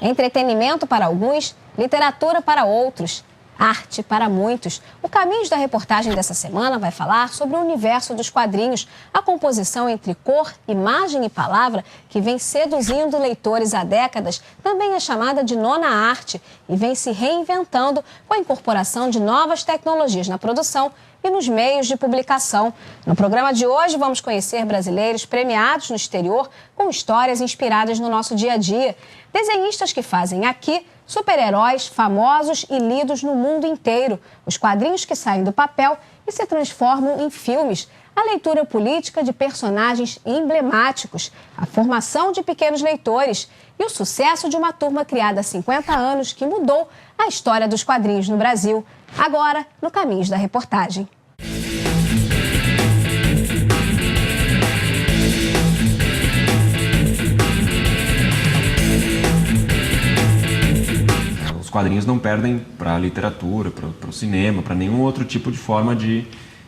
Entretenimento para alguns, literatura para outros, arte para muitos. O Caminhos da Reportagem dessa semana vai falar sobre o universo dos quadrinhos, a composição entre cor, imagem e palavra que vem seduzindo leitores há décadas, também é chamada de nona arte e vem se reinventando com a incorporação de novas tecnologias na produção e nos meios de publicação. No programa de hoje, vamos conhecer brasileiros premiados no exterior com histórias inspiradas no nosso dia a dia. Desenhistas que fazem aqui super-heróis famosos e lidos no mundo inteiro. Os quadrinhos que saem do papel e se transformam em filmes. A leitura política de personagens emblemáticos. A formação de pequenos leitores. E o sucesso de uma turma criada há 50 anos que mudou a história dos quadrinhos no Brasil. Agora, no Caminhos da Reportagem. Os quadrinhos não perdem para a literatura, para o cinema, para nenhum outro tipo de forma de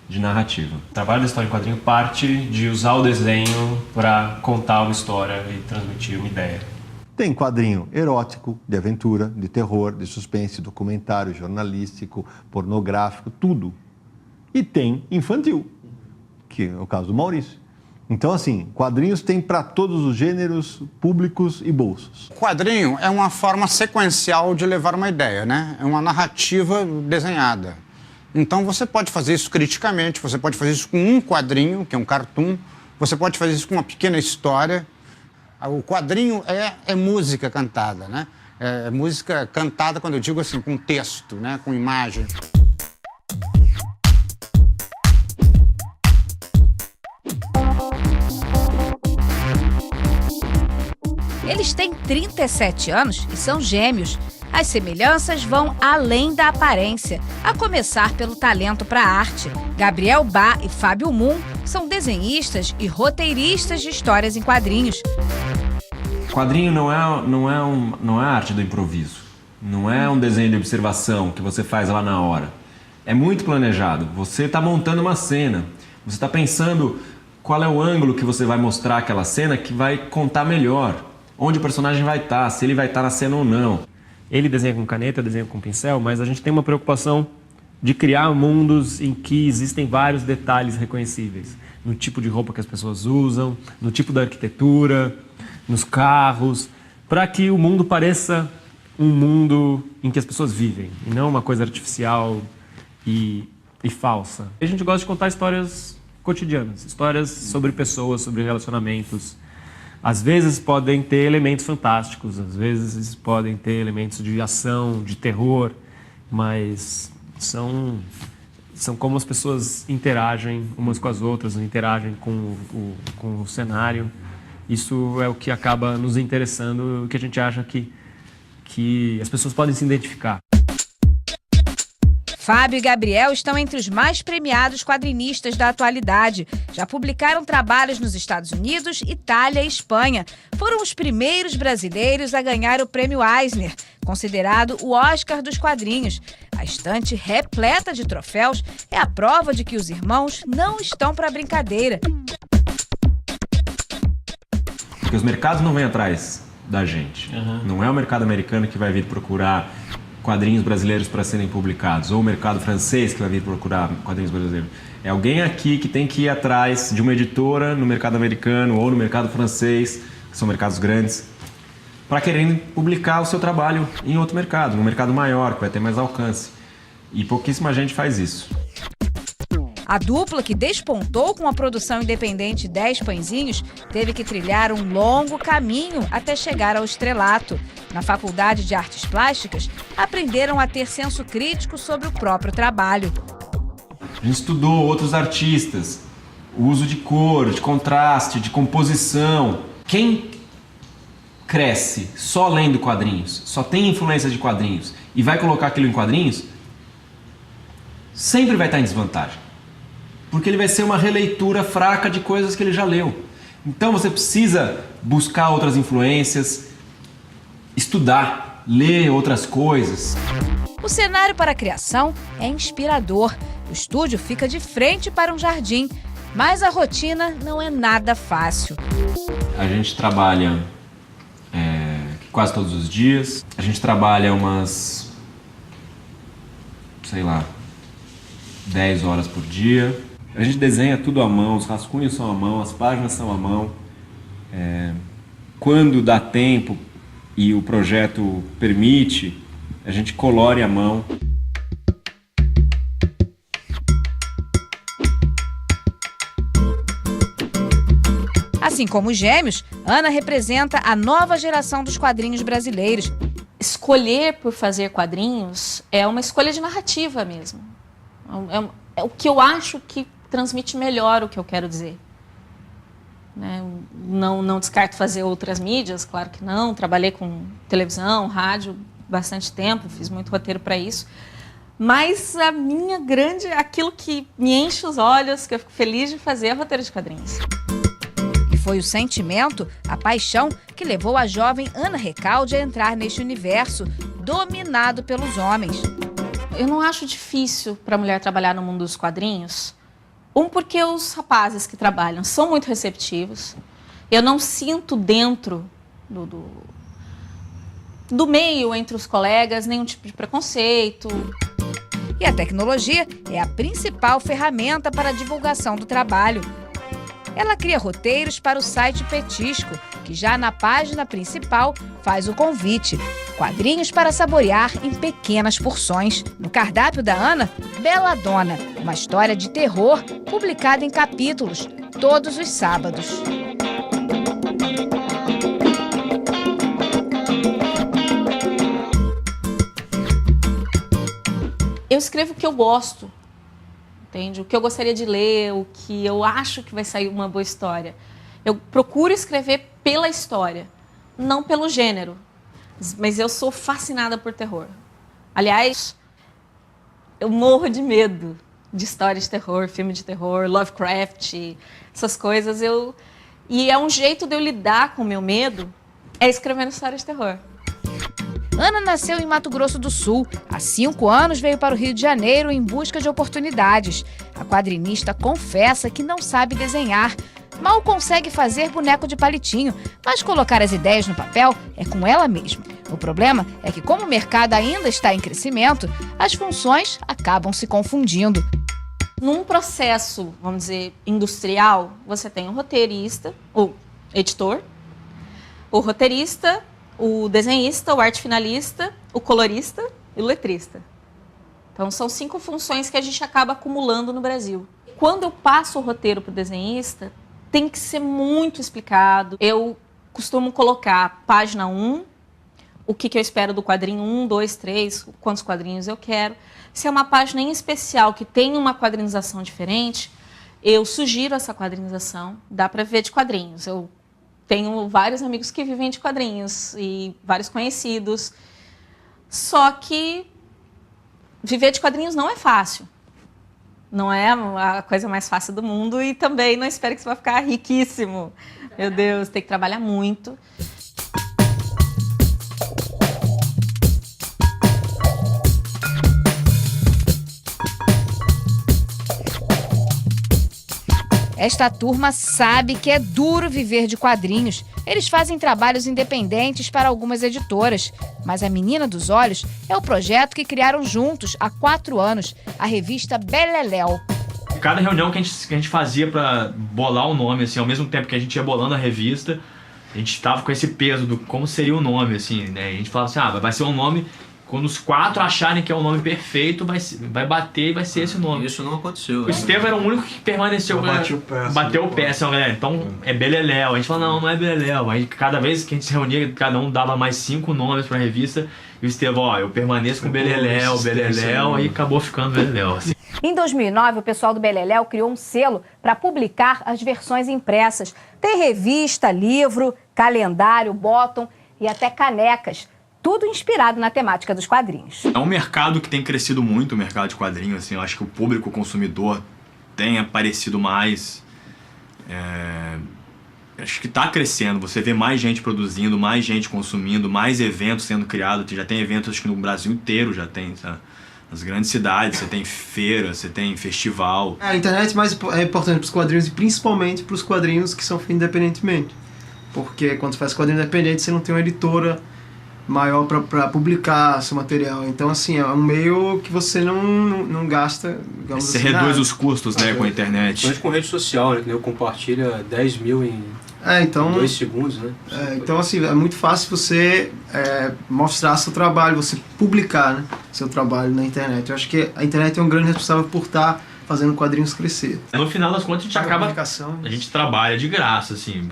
narrativa. O trabalho da história em quadrinho parte de usar o desenho para contar uma história e transmitir uma ideia. Tem quadrinho erótico, de aventura, de terror, de suspense, documentário, jornalístico, pornográfico, tudo. E tem infantil, que é o caso do Maurício. Então, assim, quadrinhos tem para todos os gêneros, públicos e bolsos. O quadrinho é uma forma sequencial de levar uma ideia, né? É uma narrativa desenhada. Então, você pode fazer isso criticamente, você pode fazer isso com um quadrinho, que é um cartoon, você pode fazer isso com uma pequena história. O quadrinho é música cantada, né? É música cantada, quando eu digo assim, com texto, né? Com imagem. Eles têm 37 anos e são gêmeos. As semelhanças vão além da aparência, a começar pelo talento para a arte. Gabriel Bá e Fábio Moon são desenhistas e roteiristas de histórias em quadrinhos. Quadrinho não é a arte do improviso. Não é um desenho de observação que você faz lá na hora. É muito planejado. Você está montando uma cena. Você está pensando qual é o ângulo que você vai mostrar aquela cena que vai contar melhor. Onde o personagem vai estar, se ele vai estar na cena ou não. Ele desenha com caneta, eu desenho com pincel, mas a gente tem uma preocupação de criar mundos em que existem vários detalhes reconhecíveis. No tipo de roupa que as pessoas usam, no tipo da arquitetura, nos carros, para que o mundo pareça um mundo em que as pessoas vivem, e não uma coisa artificial e falsa. A gente gosta de contar histórias cotidianas, histórias sobre pessoas, sobre relacionamentos. Às vezes podem ter elementos fantásticos, às vezes podem ter elementos de ação, de terror, mas são como as pessoas interagem umas com as outras, interagem com o cenário. Isso é o que acaba nos interessando, o que a gente acha que as pessoas podem se identificar. Fábio e Gabriel estão entre os mais premiados quadrinistas da atualidade. Já publicaram trabalhos nos Estados Unidos, Itália e Espanha. Foram os primeiros brasileiros a ganhar o Prêmio Eisner, considerado o Oscar dos quadrinhos. A estante repleta de troféus é a prova de que os irmãos não estão para brincadeira. Porque os mercados não vêm atrás da gente. Não é o mercado americano que vai vir procurar quadrinhos brasileiros para serem publicados, ou o mercado francês que vai vir procurar quadrinhos brasileiros. É alguém aqui que tem que ir atrás de uma editora no mercado americano ou no mercado francês, que são mercados grandes, para querer publicar o seu trabalho em outro mercado, num mercado maior, que vai ter mais alcance. E pouquíssima gente faz isso. A dupla, que despontou com a produção independente 10 Pãezinhos, teve que trilhar um longo caminho até chegar ao estrelato. Na Faculdade de Artes Plásticas, aprenderam a ter senso crítico sobre o próprio trabalho. A gente estudou outros artistas, o uso de cor, de contraste, de composição. Quem cresce só lendo quadrinhos, só tem influência de quadrinhos e vai colocar aquilo em quadrinhos, sempre vai estar em desvantagem. Porque ele vai ser uma releitura fraca de coisas que ele já leu. Então você precisa buscar outras influências, estudar, ler outras coisas. O cenário para a criação é inspirador. O estúdio fica de frente para um jardim, mas a rotina não é nada fácil. A gente trabalha quase todos os dias. A gente trabalha umas, 10 horas por dia. A gente desenha tudo à mão, os rascunhos são à mão, as páginas são à mão. Quando dá tempo e o projeto permite, a gente colore à mão. Assim como os gêmeos, Ana representa a nova geração dos quadrinhos brasileiros. Escolher por fazer quadrinhos é uma escolha de narrativa mesmo. É o que eu acho que transmite melhor o que eu quero dizer. Né? Não descarto fazer outras mídias, claro que não. Trabalhei com televisão, rádio bastante tempo, fiz muito roteiro para isso. Mas aquilo que me enche os olhos, que eu fico feliz de fazer, é roteiro de quadrinhos. Foi o sentimento, a paixão, que levou a jovem Ana Recalde a entrar neste universo dominado pelos homens. Eu não acho difícil para a mulher trabalhar no mundo dos quadrinhos. Porque os rapazes que trabalham são muito receptivos. Eu não sinto dentro do meio, entre os colegas, nenhum tipo de preconceito. E a tecnologia é a principal ferramenta para a divulgação do trabalho. Ela cria roteiros para o site Petisco, que já na página principal faz o convite. Quadrinhos para saborear em pequenas porções. No cardápio da Ana, Bela Dona, uma história de terror publicada em capítulos, todos os sábados. Eu escrevo o que eu gosto. Entende? O que eu gostaria de ler, o que eu acho que vai sair uma boa história. Eu procuro escrever pela história, não pelo gênero. Mas eu sou fascinada por terror. Aliás, eu morro de medo de história de terror, filme de terror, Lovecraft, essas coisas. E é um jeito de eu lidar com o meu medo, é escrevendo história de terror. Ana nasceu em Mato Grosso do Sul. Há 5 anos veio para o Rio de Janeiro em busca de oportunidades. A quadrinista confessa que não sabe desenhar. Mal consegue fazer boneco de palitinho, mas colocar as ideias no papel é com ela mesma. O problema é que, como o mercado ainda está em crescimento, as funções acabam se confundindo. Num processo, vamos dizer, industrial, você tem o roteirista, o editor, o roteirista, o desenhista, o arte finalista, o colorista e o letrista. Então, são 5 funções que a gente acaba acumulando no Brasil. Quando eu passo o roteiro para o desenhista, tem que ser muito explicado. Eu costumo colocar página 1, o que eu espero do quadrinho 1, 2, 3, quantos quadrinhos eu quero. Se é uma página em especial que tem uma quadrinização diferente, eu sugiro essa quadrinização. Dá para ver de quadrinhos. Eu tenho vários amigos que vivem de quadrinhos e vários conhecidos. Só que viver de quadrinhos não é fácil. Não é a coisa mais fácil do mundo e também não espero que você vai ficar riquíssimo. Meu Deus, tem que trabalhar muito. Esta turma sabe que é duro viver de quadrinhos. Eles fazem trabalhos independentes para algumas editoras. Mas a Menina dos Olhos é o projeto que criaram juntos há 4 anos, a revista Beleléu. Cada reunião que a gente fazia para bolar o nome, assim, ao mesmo tempo que a gente ia bolando a revista, a gente estava com esse peso do como seria o nome, assim, né? A gente falava assim, vai ser um nome... Quando os 4 acharem que é o nome perfeito, vai bater e vai ser esse nome. Isso não aconteceu. O Estevam era o único que permaneceu. Bateu o pé, assim, galera. Então é Beleléu. A gente falou, não é Beleléu. Aí cada vez que a gente se reunia, cada um dava mais 5 nomes pra revista. E o Estevam, eu permaneço com Beleléu, aí acabou ficando Beleléu. Assim. Em 2009, o pessoal do Beleléu criou um selo para publicar as versões impressas. Tem revista, livro, calendário, bottom e até canecas. Tudo inspirado na temática dos quadrinhos. É um mercado que tem crescido muito, o mercado de quadrinhos. Assim, eu acho que o público consumidor tem aparecido mais. Acho que está crescendo. Você vê mais gente produzindo, mais gente consumindo, mais eventos sendo criados. Já tem eventos, acho que no Brasil inteiro já tem, sabe? Nas grandes cidades, você tem feira, você tem festival. A internet é importante para os quadrinhos e principalmente para os quadrinhos que são feitos independentemente. Porque quando você faz quadrinho independente, você não tem uma editora maior para publicar seu material. Então, assim, é um meio que você não gasta, digamos Você assim, reduz nada. os custos, né, com a internet. Principalmente com rede social, né? Que eu compartilha 10 mil em Então, 2 segundos, né? Então, assim, é muito fácil você mostrar seu trabalho, você publicar, né, seu trabalho na internet. Eu acho que a internet é um grande responsável por estar fazendo quadrinhos crescer. No final das contas, a gente acaba... A gente trabalha de graça, assim,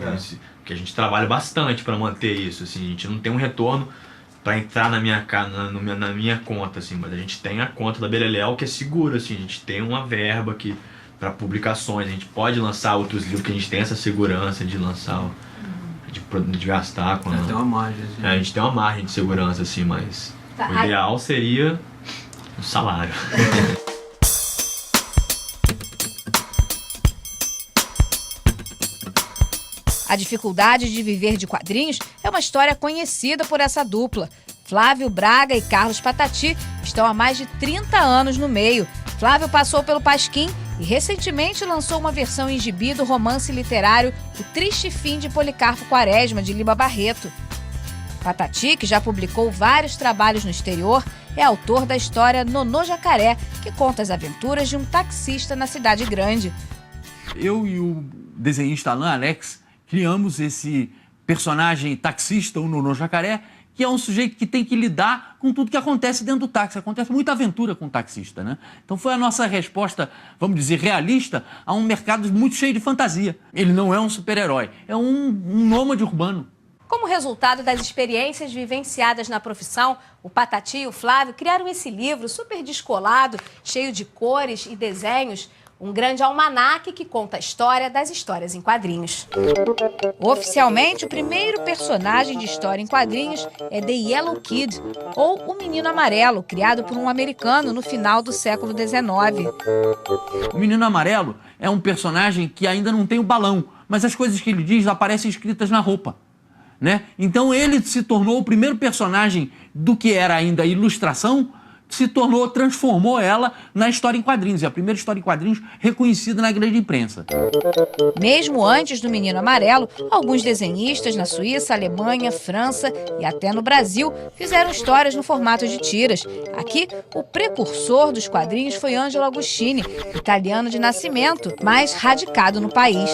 porque a gente trabalha bastante para manter isso, assim, a gente não tem um retorno para entrar na minha conta, assim, mas a gente tem a conta da Beleléu que é segura, assim, a gente tem uma verba que para publicações, a gente pode lançar outros livros que a gente tem essa segurança de lançar, de gastar com tem uma margem, assim. a gente tem uma margem de segurança, assim, mas o ideal seria o salário. A dificuldade de viver de quadrinhos é uma história conhecida por essa dupla. Flávio Braga e Carlos Patati estão há mais de 30 anos no meio. Flávio passou pelo Pasquim e recentemente lançou uma versão em gibi do romance literário O Triste Fim de Policarpo Quaresma, de Lima Barreto. Patati, que já publicou vários trabalhos no exterior, é autor da história Nonô Jacaré, que conta as aventuras de um taxista na cidade grande. Eu e o desenhista Alan Alex criamos esse personagem taxista, o Nonô Jacaré, que é um sujeito que tem que lidar com tudo que acontece dentro do táxi. Acontece muita aventura com o taxista, né? Então foi a nossa resposta, vamos dizer, realista a um mercado muito cheio de fantasia. Ele não é um super-herói, é um nômade urbano. Como resultado das experiências vivenciadas na profissão, o Patati e o Flávio criaram esse livro super descolado, cheio de cores e desenhos, um grande almanaque que conta a história das histórias em quadrinhos. Oficialmente, o primeiro personagem de história em quadrinhos é The Yellow Kid, ou O Menino Amarelo, criado por um americano no final do século XIX. O Menino Amarelo é um personagem que ainda não tem o balão, mas as coisas que ele diz aparecem escritas na roupa, né? Então ele se tornou o primeiro personagem do que era ainda ilustração, transformou ela na história em quadrinhos. É a primeira história em quadrinhos reconhecida na grande imprensa. Mesmo antes do Menino Amarelo, alguns desenhistas na Suíça, Alemanha, França e até no Brasil fizeram histórias no formato de tiras. Aqui, o precursor dos quadrinhos foi Angelo Agostini, italiano de nascimento, mas radicado no país.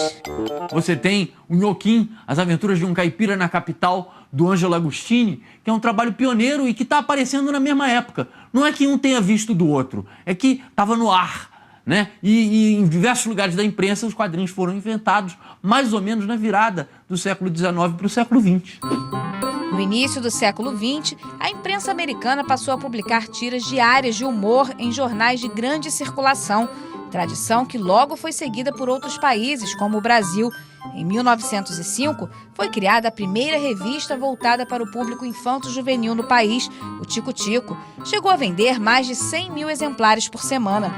Você tem o Nhoquim, As Aventuras de um Caipira na Capital, do Angelo Agostini, que é um trabalho pioneiro e que está aparecendo na mesma época. Não é que um tenha visto do outro, é que estava no ar, né? E em diversos lugares da imprensa os quadrinhos foram inventados mais ou menos na virada do século XIX para o século XX. No início do século XX, a imprensa americana passou a publicar tiras diárias de humor em jornais de grande circulação, tradição que logo foi seguida por outros países, como o Brasil. Em 1905, foi criada a primeira revista voltada para o público infanto-juvenil no país, o Tico Tico. Chegou a vender mais de 100 mil exemplares por semana.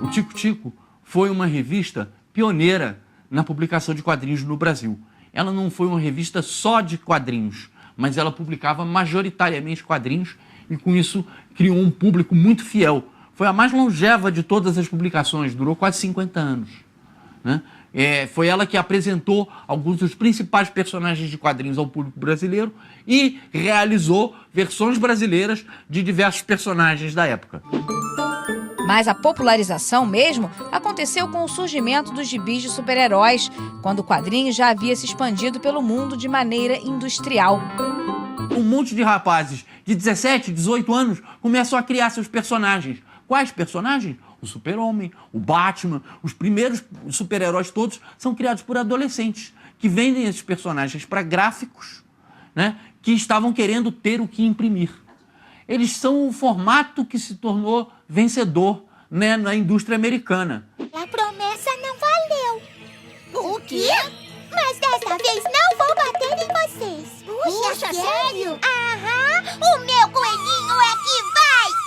O Tico Tico foi uma revista pioneira na publicação de quadrinhos no Brasil. Ela não foi uma revista só de quadrinhos, mas ela publicava majoritariamente quadrinhos e, com isso, criou um público muito fiel. Foi a mais longeva de todas as publicações, durou quase 50 anos, né? Foi ela que apresentou alguns dos principais personagens de quadrinhos ao público brasileiro e realizou versões brasileiras de diversos personagens da época. Mas a popularização mesmo aconteceu com o surgimento dos gibis de super-heróis, quando o quadrinho já havia se expandido pelo mundo de maneira industrial. Um monte de rapazes de 17, 18 anos começam a criar seus personagens. Quais personagens? O Super-Homem, o Batman, os primeiros super-heróis todos são criados por adolescentes que vendem esses personagens para gráficos, né, que estavam querendo ter o que imprimir. Eles são o formato que se tornou vencedor, né, na indústria americana. A promessa não valeu. O quê? Mas desta vez não vou bater em vocês. Puxa, sério? Aham, o meu coelhinho é que vai!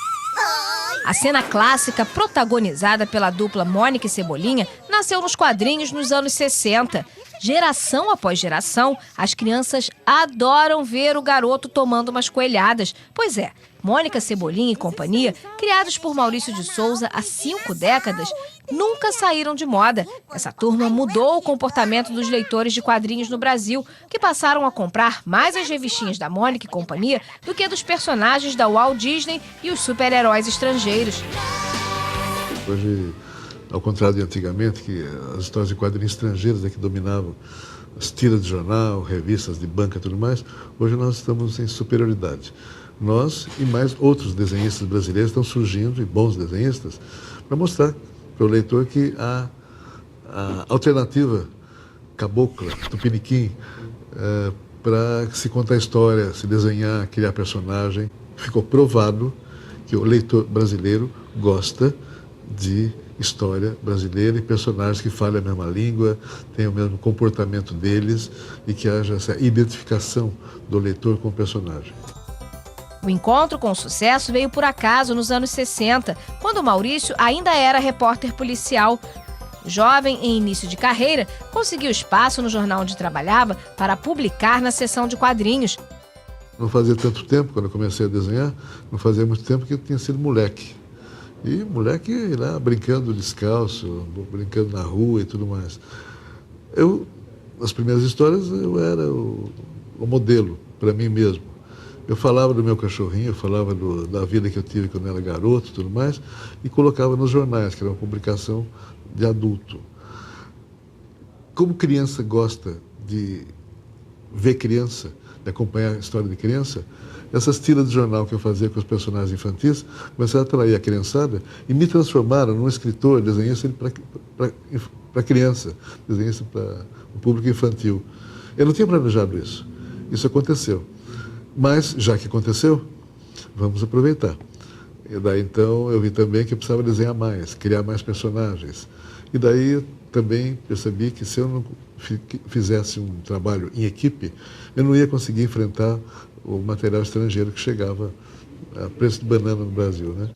A cena clássica, protagonizada pela dupla Mônica e Cebolinha, nasceu nos quadrinhos nos anos 60. Geração após geração, as crianças adoram ver o garoto tomando umas coelhadas. Pois é, Mônica Cebolinha e companhia, criados por Maurício de Souza há 5 décadas, nunca saíram de moda. Essa turma mudou o comportamento dos leitores de quadrinhos no Brasil, que passaram a comprar mais as revistinhas da Mônica e companhia do que dos personagens da Walt Disney e os super-heróis estrangeiros. Hoje, ao contrário de antigamente, que as histórias de quadrinhos estrangeiros é que dominavam as tiras de jornal, revistas de banca e tudo mais, hoje nós estamos em superioridade. Nós e mais outros desenhistas brasileiros estão surgindo, e bons desenhistas, para mostrar para o leitor que a alternativa cabocla, tupiniquim, para se contar história, se desenhar, criar personagem, ficou provado que o leitor brasileiro gosta de história brasileira e personagens que falem a mesma língua, tenham o mesmo comportamento deles e que haja essa identificação do leitor com o personagem. O encontro com o sucesso veio por acaso nos anos 60, quando Maurício ainda era repórter policial. Jovem em início de carreira, conseguiu espaço no jornal onde trabalhava para publicar na seção de quadrinhos. Não fazia tanto tempo, quando eu comecei a desenhar, não fazia muito tempo que eu tinha sido moleque. E moleque lá brincando descalço, brincando na rua e tudo mais. Nas primeiras histórias, eu era o modelo para mim mesmo. Eu falava do meu cachorrinho, eu falava da vida que eu tive quando eu era garoto e tudo mais, e colocava nos jornais, que era uma publicação de adulto. Como criança gosta de ver criança, de acompanhar a história de criança, essas tiras de jornal que eu fazia com os personagens infantis começaram a atrair a criançada e me transformaram num escritor, desenhista para criança, desenhista para o público infantil. Eu não tinha planejado isso. Isso aconteceu. Mas, já que aconteceu, vamos aproveitar. E daí, então, eu vi também que eu precisava desenhar mais, criar mais personagens. E daí, eu também percebi que se eu não fizesse um trabalho em equipe, eu não ia conseguir enfrentar o material estrangeiro que chegava a preço de banana no Brasil, né?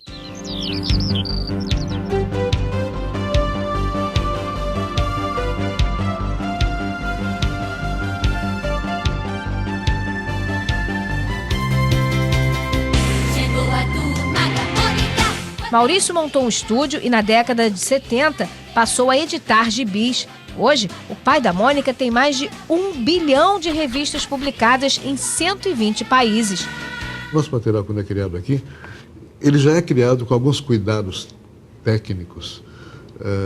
Maurício montou um estúdio e, na década de 70, passou a editar gibis. Hoje, o pai da Mônica tem mais de 1 bilhão de revistas publicadas em 120 países. Nosso material, quando é criado aqui, ele já é criado com alguns cuidados técnicos,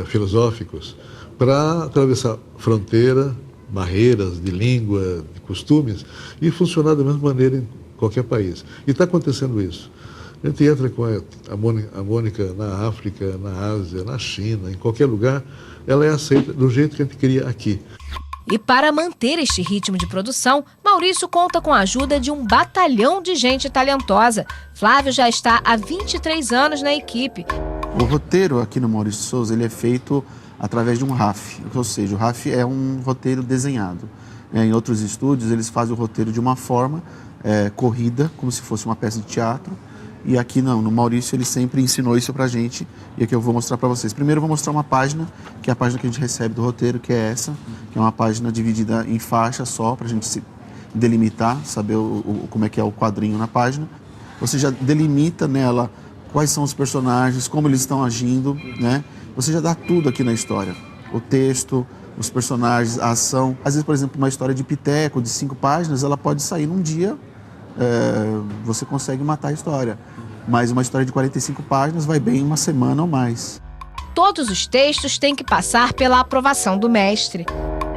filosóficos, para atravessar fronteira, barreiras de língua, de costumes, e funcionar da mesma maneira em qualquer país. E está acontecendo isso. A gente entra com a Mônica na África, na Ásia, na China, em qualquer lugar, ela é aceita do jeito que a gente queria aqui. E para manter este ritmo de produção, Maurício conta com a ajuda de um batalhão de gente talentosa. Flávio já está há 23 anos na equipe. O roteiro aqui no Maurício de Souza, ele é feito através de um RAF, ou seja, o RAF é um roteiro desenhado. Em outros estúdios, eles fazem o roteiro de uma forma corrida, como se fosse uma peça de teatro. E aqui não, no Maurício ele sempre ensinou isso pra gente, e aqui eu vou mostrar pra vocês. Primeiro eu vou mostrar uma página, que é a página que a gente recebe do roteiro, que é essa, que é uma página dividida em faixas só, pra gente se delimitar, saber como é que é o quadrinho na página. Você já delimita nela quais são os personagens, como eles estão agindo, né? Você já dá tudo aqui na história, o texto, os personagens, a ação. Às vezes, por exemplo, uma história de piteco, de 5 páginas, ela pode sair num dia, você consegue matar a história. Mas uma história de 45 páginas vai bem uma semana ou mais. Todos os textos têm que passar pela aprovação do mestre.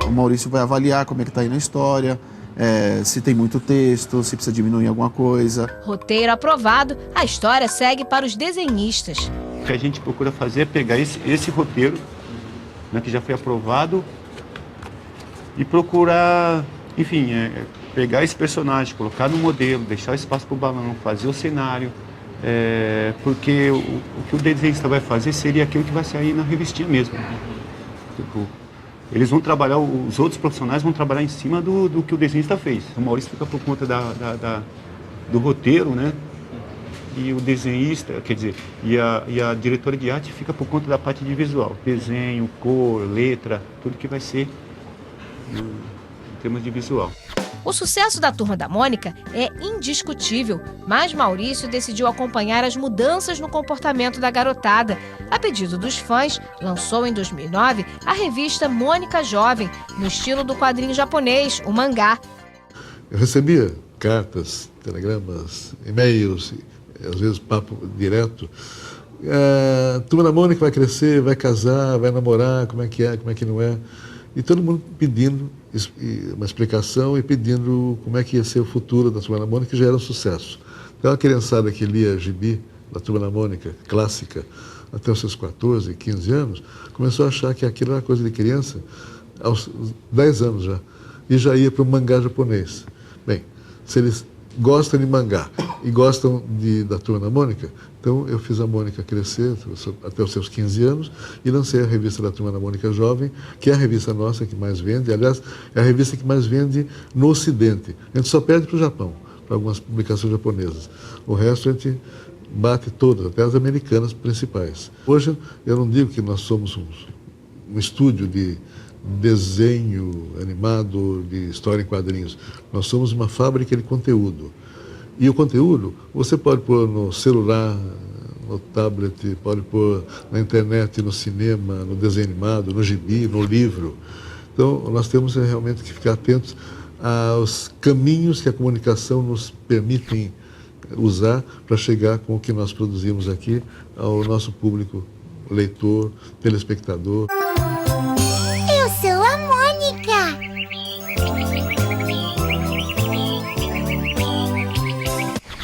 O Maurício vai avaliar como é que está aí na história, se tem muito texto, se precisa diminuir alguma coisa. Roteiro aprovado, a história segue para os desenhistas. O que a gente procura fazer é pegar esse roteiro, né, que já foi aprovado, e procurar, enfim, pegar esse personagem, colocar no modelo, deixar espaço para o balão, fazer o cenário, porque o que o desenhista vai fazer seria aquilo que vai sair na revistinha mesmo. Tipo, eles vão trabalhar, os outros profissionais vão trabalhar em cima do que o desenhista fez. O Maurício fica por conta do roteiro, né? E o desenhista, quer dizer, e a diretora de arte fica por conta da parte de visual, desenho, cor, letra, tudo que vai ser em termos de visual. O sucesso da Turma da Mônica é indiscutível, mas Maurício decidiu acompanhar as mudanças no comportamento da garotada. A pedido dos fãs, lançou em 2009 a revista Mônica Jovem, no estilo do quadrinho japonês, o mangá. Eu recebia cartas, telegramas, e-mails, às vezes papo direto. Turma da Mônica vai crescer, vai casar, vai namorar, como é que não é. E todo mundo pedindo uma explicação e pedindo como é que ia ser o futuro da Turma da Mônica, que já era um sucesso. Então a criançada que lia gibi da Turma da Mônica, clássica, até os seus 14, 15 anos, começou a achar que aquilo era coisa de criança aos 10 anos já. E já ia para o mangá japonês. Bem, se eles gostam de mangá e gostam da Turma da Mônica, então eu fiz a Mônica crescer até os seus 15 anos e lancei a revista da Turma da Mônica Jovem, que é a revista nossa que mais vende, aliás, é a revista que mais vende no Ocidente. A gente só perde para o Japão, para algumas publicações japonesas. O resto a gente bate todas, até as americanas principais. Hoje eu não digo que nós somos um estúdio de desenho animado, de história em quadrinhos. Nós somos uma fábrica de conteúdo. E o conteúdo você pode pôr no celular, no tablet, pode pôr na internet, no cinema, no desenho animado, no gibi, no livro. Então nós temos realmente que ficar atentos aos caminhos que a comunicação nos permite usar para chegar com o que nós produzimos aqui ao nosso público, leitor, telespectador. Eu sou a Mônica!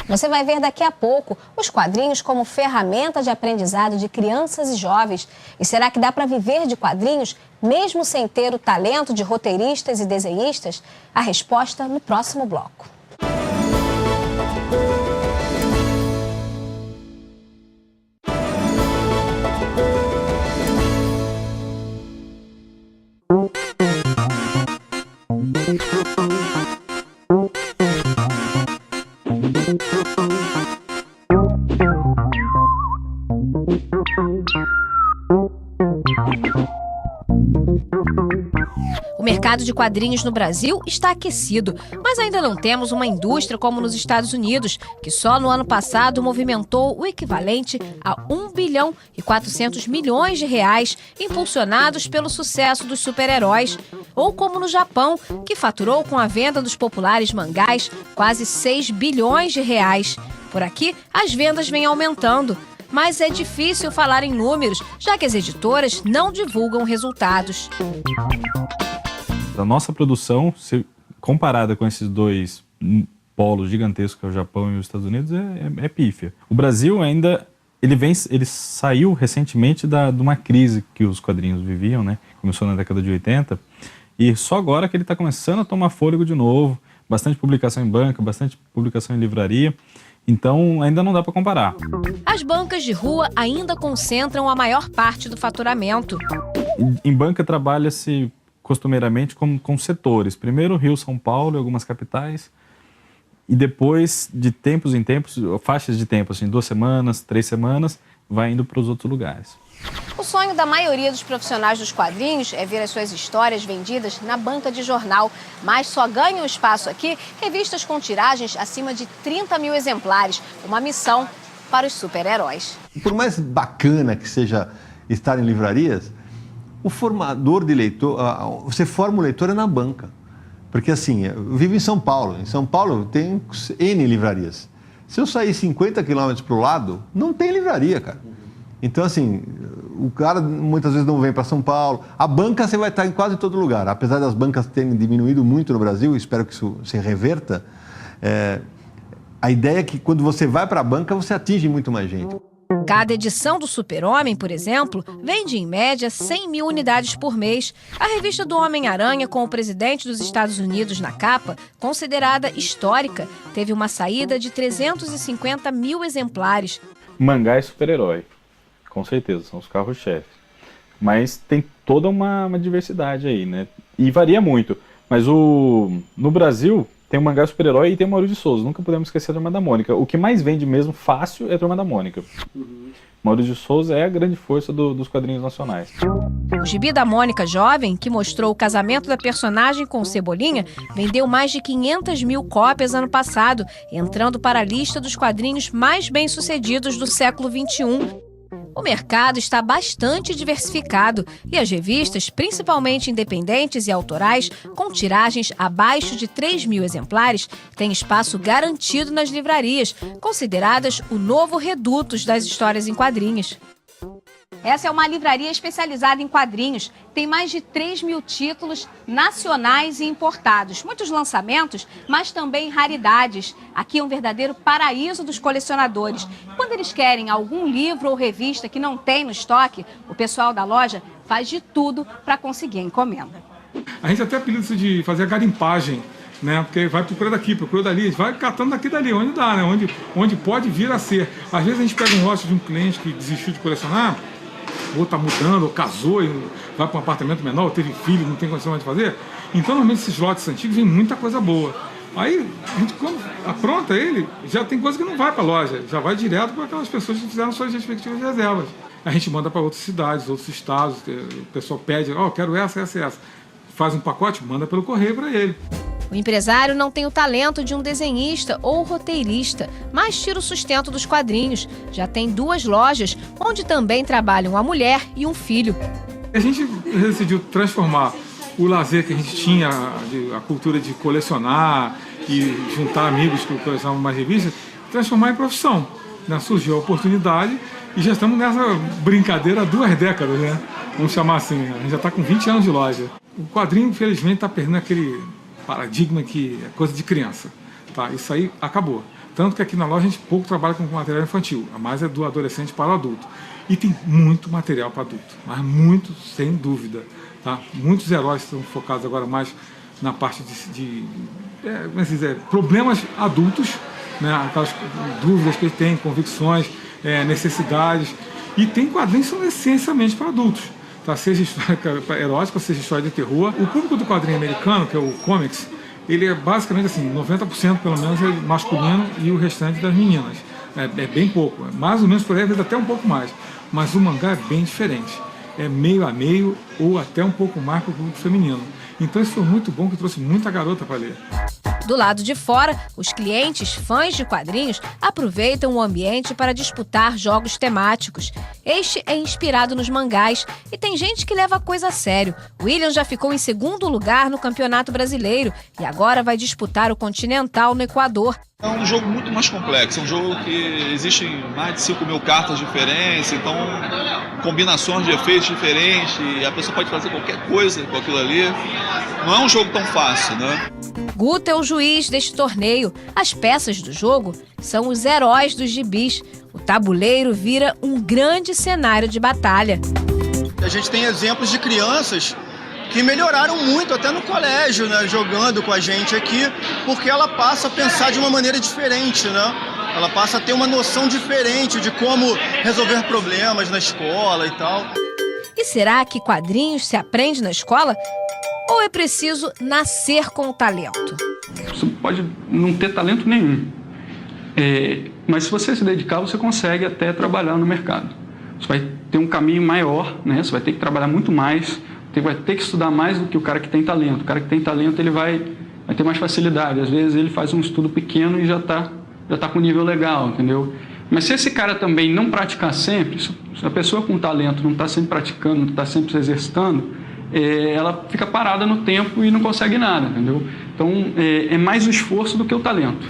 Você vai ver daqui a pouco os quadrinhos como ferramenta de aprendizado de crianças e jovens. E será que dá para viver de quadrinhos mesmo sem ter o talento de roteiristas e desenhistas? A resposta no próximo bloco. O mercado de quadrinhos no Brasil está aquecido, mas ainda não temos uma indústria como nos Estados Unidos, que só no ano passado movimentou o equivalente a 1 bilhão e 400 milhões de reais, impulsionados pelo sucesso dos super-heróis. Ou como no Japão, que faturou com a venda dos populares mangás quase 6 bilhões de reais. Por aqui, as vendas vêm aumentando. Mas é difícil falar em números, já que as editoras não divulgam resultados. A nossa produção, comparada com esses dois polos gigantescos, que é o Japão e os Estados Unidos, é pífia. O Brasil ainda ele saiu recentemente de uma crise que os quadrinhos viviam, né? Começou na década de 80, e só agora que ele está começando a tomar fôlego de novo. Bastante publicação em banca, bastante publicação em livraria. Então, ainda não dá para comparar. As bancas de rua ainda concentram a maior parte do faturamento. Em banca trabalha-se costumeiramente com setores. Primeiro Rio, São Paulo e algumas capitais. E depois, de tempos em tempos, faixas de tempo, assim, 2 semanas, 3 semanas, vai indo para os outros lugares. O sonho da maioria dos profissionais dos quadrinhos é ver as suas histórias vendidas na banca de jornal, mas só ganham espaço aqui revistas com tiragens acima de 30 mil exemplares, uma missão para os super-heróis. Por mais bacana que seja estar em livrarias, o formador de leitor, você forma o leitor na banca. Porque assim, eu vivo em São Paulo. Em São Paulo tem N livrarias. Se eu sair 50 quilômetros para o lado, não tem livraria, cara. Então, assim, o cara muitas vezes não vem para São Paulo. A banca você vai estar em quase todo lugar. Apesar das bancas terem diminuído muito no Brasil, espero que isso se reverta, a ideia é que quando você vai para a banca, você atinge muito mais gente. Cada edição do Super-Homem, por exemplo, vende em média 100 mil unidades por mês. A revista do Homem-Aranha, com o presidente dos Estados Unidos na capa, considerada histórica, teve uma saída de 350 mil exemplares. Mangá é super-herói, com certeza, são os carros-chefes. Mas tem toda uma diversidade aí, né? E varia muito. Mas no Brasil, tem o mangá super-herói e tem o Maurício de Souza. Nunca podemos esquecer a Turma da Mônica. O que mais vende mesmo fácil é a Turma da Mônica. Maurício de Souza é a grande força dos quadrinhos nacionais. O gibi da Mônica Jovem, que mostrou o casamento da personagem com o Cebolinha, vendeu mais de 500 mil cópias ano passado, entrando para a lista dos quadrinhos mais bem-sucedidos do século XXI. O mercado está bastante diversificado e as revistas, principalmente independentes e autorais, com tiragens abaixo de 3 mil exemplares, têm espaço garantido nas livrarias, consideradas o novo reduto das histórias em quadrinhos. Essa é uma livraria especializada em quadrinhos. Tem mais de 3 mil títulos nacionais e importados. Muitos lançamentos, mas também raridades. Aqui é um verdadeiro paraíso dos colecionadores. Quando eles querem algum livro ou revista que não tem no estoque, o pessoal da loja faz de tudo para conseguir a encomenda. A gente até apelida isso de fazer a garimpagem, né? Porque vai procura daqui, procura dali, vai catando daqui e dali, onde dá, né? Onde pode vir a ser. Às vezes a gente pega um lote de um cliente que desistiu de colecionar, ou está mudando, ou casou e vai para um apartamento menor, ou teve filho, não tem condição mais de fazer. Então, normalmente, esses lotes antigos vem muita coisa boa. Aí, a gente, quando apronta ele, já tem coisa que não vai para a loja, já vai direto para aquelas pessoas que fizeram suas respectivas reservas. A gente manda para outras cidades, outros estados, o pessoal pede, quero essa, essa e essa. Faz um pacote, manda pelo correio para ele. O empresário não tem o talento de um desenhista ou roteirista, mas tira o sustento dos quadrinhos. Já tem 2 lojas, onde também trabalham uma mulher e um filho. A gente decidiu transformar o lazer que a gente tinha, a cultura de colecionar e juntar amigos que colecionavam mais revistas, transformar em profissão. Né? Surgiu a oportunidade e já estamos nessa brincadeira há 2 décadas, né? Vamos chamar assim, a gente já está com 20 anos de loja. O quadrinho, infelizmente, está perdendo aquele paradigma que é coisa de criança. Tá? Isso aí acabou. Tanto que aqui na loja a gente pouco trabalha com material infantil, a mais é do adolescente para o adulto. E tem muito material para adulto, mas muito, sem dúvida. Tá? Muitos heróis estão focados agora mais na parte de problemas adultos, né? Aquelas dúvidas que eles têm, convicções, necessidades. E tem quadrinhos que são essencialmente para adultos. Tá? Seja história erótica, seja história de terror. O público do quadrinho americano, que é o comics, ele é basicamente assim, 90% pelo menos é masculino e o restante das meninas. É bem pouco, mais ou menos por aí, às vezes até um pouco mais. Mas o mangá é bem diferente. É meio a meio ou até um pouco mais para o público feminino. Então isso foi muito bom, que trouxe muita garota para ler. Do lado de fora, os clientes, fãs de quadrinhos, aproveitam o ambiente para disputar jogos temáticos. Este é inspirado nos mangás e tem gente que leva a coisa a sério. William já ficou em 2º lugar no Campeonato Brasileiro e agora vai disputar o Continental no Equador. É um jogo muito mais complexo, é um jogo que existem mais de 5 mil cartas diferentes, então combinações de efeitos diferentes, e a pessoa pode fazer qualquer coisa com aquilo ali. Não é um jogo tão fácil, né? Guto é o juiz deste torneio. As peças do jogo são os heróis dos gibis. O tabuleiro vira um grande cenário de batalha. A gente tem exemplos de crianças que melhoraram muito até no colégio, né, jogando com a gente aqui, porque ela passa a pensar de uma maneira diferente, né? Ela passa a ter uma noção diferente de como resolver problemas na escola e tal. E será que quadrinhos se aprende na escola? Ou é preciso nascer com o talento? Você pode não ter talento nenhum, mas se você se dedicar, você consegue até trabalhar no mercado. Você vai ter um caminho maior, né? Você vai ter que trabalhar muito mais, vai ter que estudar mais do que o cara que tem talento. O cara que tem talento, ele vai ter mais facilidade. Às vezes ele faz um estudo pequeno e já tá com um nível legal, entendeu? Mas se esse cara também não praticar sempre, se a pessoa com talento não está sempre praticando, não está sempre se exercitando, ela fica parada no tempo e não consegue nada, entendeu? Então, é mais o esforço do que o talento.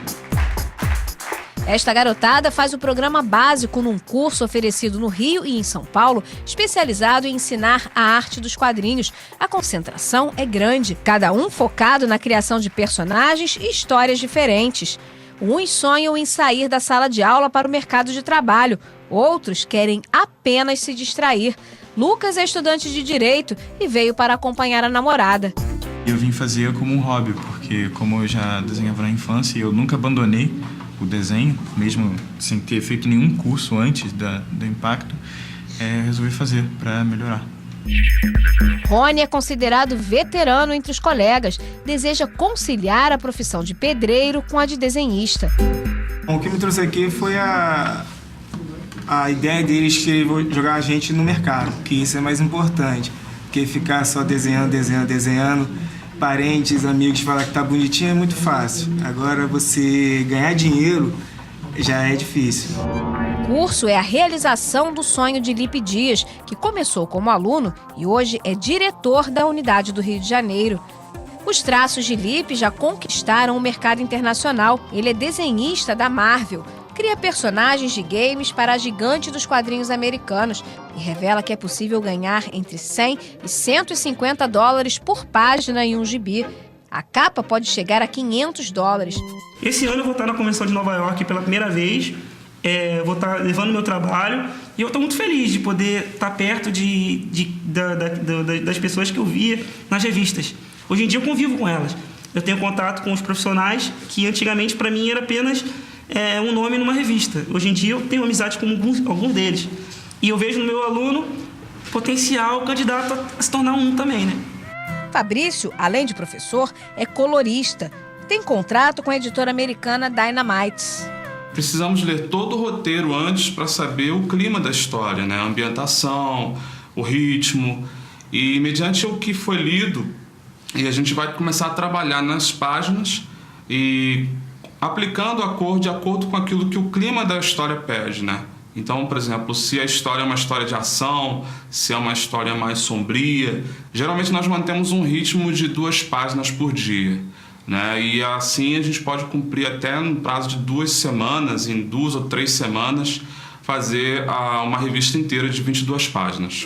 Esta garotada faz o programa básico num curso oferecido no Rio e em São Paulo, especializado em ensinar a arte dos quadrinhos. A concentração é grande, cada um focado na criação de personagens e histórias diferentes. Uns sonham em sair da sala de aula para o mercado de trabalho, outros querem apenas se distrair. Lucas é estudante de Direito e veio para acompanhar a namorada. Eu vim fazer como um hobby, porque como eu já desenhava na infância, eu nunca abandonei o desenho, mesmo sem ter feito nenhum curso antes do Impacto, resolvi fazer para melhorar. Rony é considerado veterano entre os colegas. Deseja conciliar a profissão de pedreiro com a de desenhista. O que me trouxe aqui foi a ideia deles que vão jogar a gente no mercado, que isso é mais importante. Porque ficar só desenhando, parentes, amigos falar que tá bonitinho é muito fácil. Agora você ganhar dinheiro já é difícil. O curso é a realização do sonho de Lipe Dias, que começou como aluno e hoje é diretor da unidade do Rio de Janeiro. Os traços de Lipe já conquistaram o mercado internacional. Ele é desenhista da Marvel, cria personagens de games para a gigante dos quadrinhos americanos e revela que é possível ganhar entre 100 e 150 dólares por página em um gibi. A capa pode chegar a 500 dólares. Esse ano eu vou estar na Convenção de Nova York pela primeira vez. Vou estar levando meu trabalho e eu estou muito feliz de poder estar perto das pessoas que eu via nas revistas. Hoje em dia eu convivo com elas. Eu tenho contato com os profissionais que antigamente para mim era apenas um nome numa revista. Hoje em dia eu tenho amizade com alguns deles. E eu vejo no meu aluno potencial candidato a se tornar um também, né? Fabrício, além de professor, é colorista. Tem contrato com a editora americana Dynamite. Precisamos ler todo o roteiro antes para saber o clima da história, né? A ambientação, o ritmo. E mediante o que foi lido, a gente vai começar a trabalhar nas páginas e aplicando a cor de acordo com aquilo que o clima da história pede, né? Então, por exemplo, se a história é uma história de ação, se é uma história mais sombria, geralmente nós mantemos um ritmo de 2 páginas por dia, né? E assim a gente pode cumprir até no prazo de 2 semanas, em 2 ou 3 semanas, fazer uma revista inteira de 22 páginas.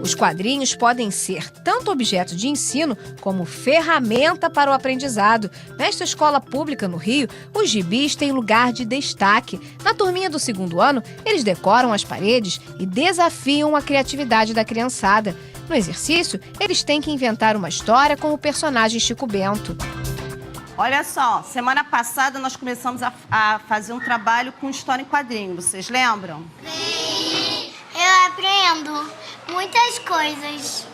Os quadrinhos podem ser tanto objeto de ensino como ferramenta para o aprendizado. Nesta escola pública no Rio, os gibis têm lugar de destaque. Na turminha do 2º ano, eles decoram as paredes e desafiam a criatividade da criançada. No exercício, eles têm que inventar uma história com o personagem Chico Bento. Olha só, semana passada nós começamos a fazer um trabalho com história em quadrinho. Vocês lembram? Sim, eu aprendo muitas coisas.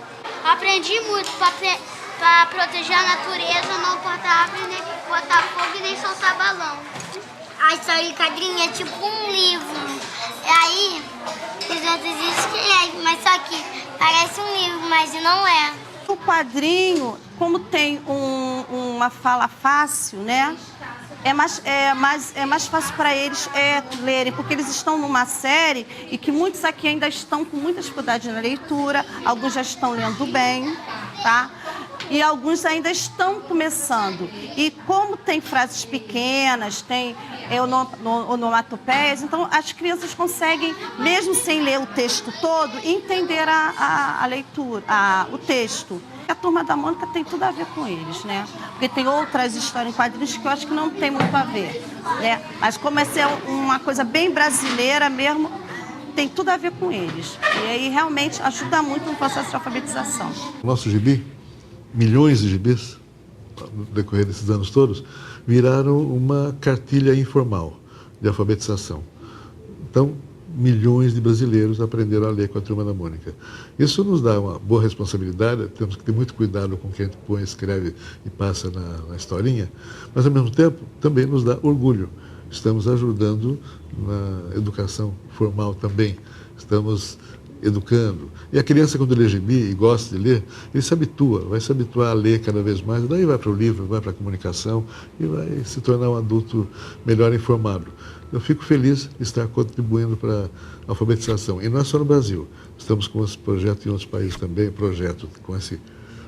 Aprendi muito para proteger a natureza, não botar árvore, nem botar fogo e nem soltar balão. A história em quadrinho é tipo um livro. E aí, os outros escrevem, mas só que parece um livro, mas não é. O quadrinho, como tem uma fala fácil, né? É mais fácil para eles lerem, porque eles estão numa série e que muitos aqui ainda estão com muita dificuldade na leitura, alguns já estão lendo bem, tá? E alguns ainda estão começando. E como tem frases pequenas, tem onomatopeias, então as crianças conseguem, mesmo sem ler o texto todo, entender a leitura, o texto. A Turma da Mônica tem tudo a ver com eles, né? Porque tem outras histórias em quadrinhos que eu acho que não tem muito a ver, né? Mas como essa é uma coisa bem brasileira mesmo, tem tudo a ver com eles. E aí realmente ajuda muito no processo de alfabetização. O nosso gibi, milhões de gibis, no decorrer desses anos todos, viraram uma cartilha informal de alfabetização. Então, milhões de brasileiros aprenderam a ler com a Turma da Mônica. Isso nos dá uma boa responsabilidade, temos que ter muito cuidado com quem a gente põe, escreve e passa na historinha, mas ao mesmo tempo também nos dá orgulho. Estamos ajudando na educação formal também, estamos educando. E a criança, quando lê gibi e gosta de ler, ele se habitua, vai se habituar a ler cada vez mais, daí vai para o livro, vai para a comunicação e vai se tornar um adulto melhor informado. Eu fico feliz de estar contribuindo para a alfabetização. E não é só no Brasil. Estamos com esse projeto em outros países também, projeto com esse,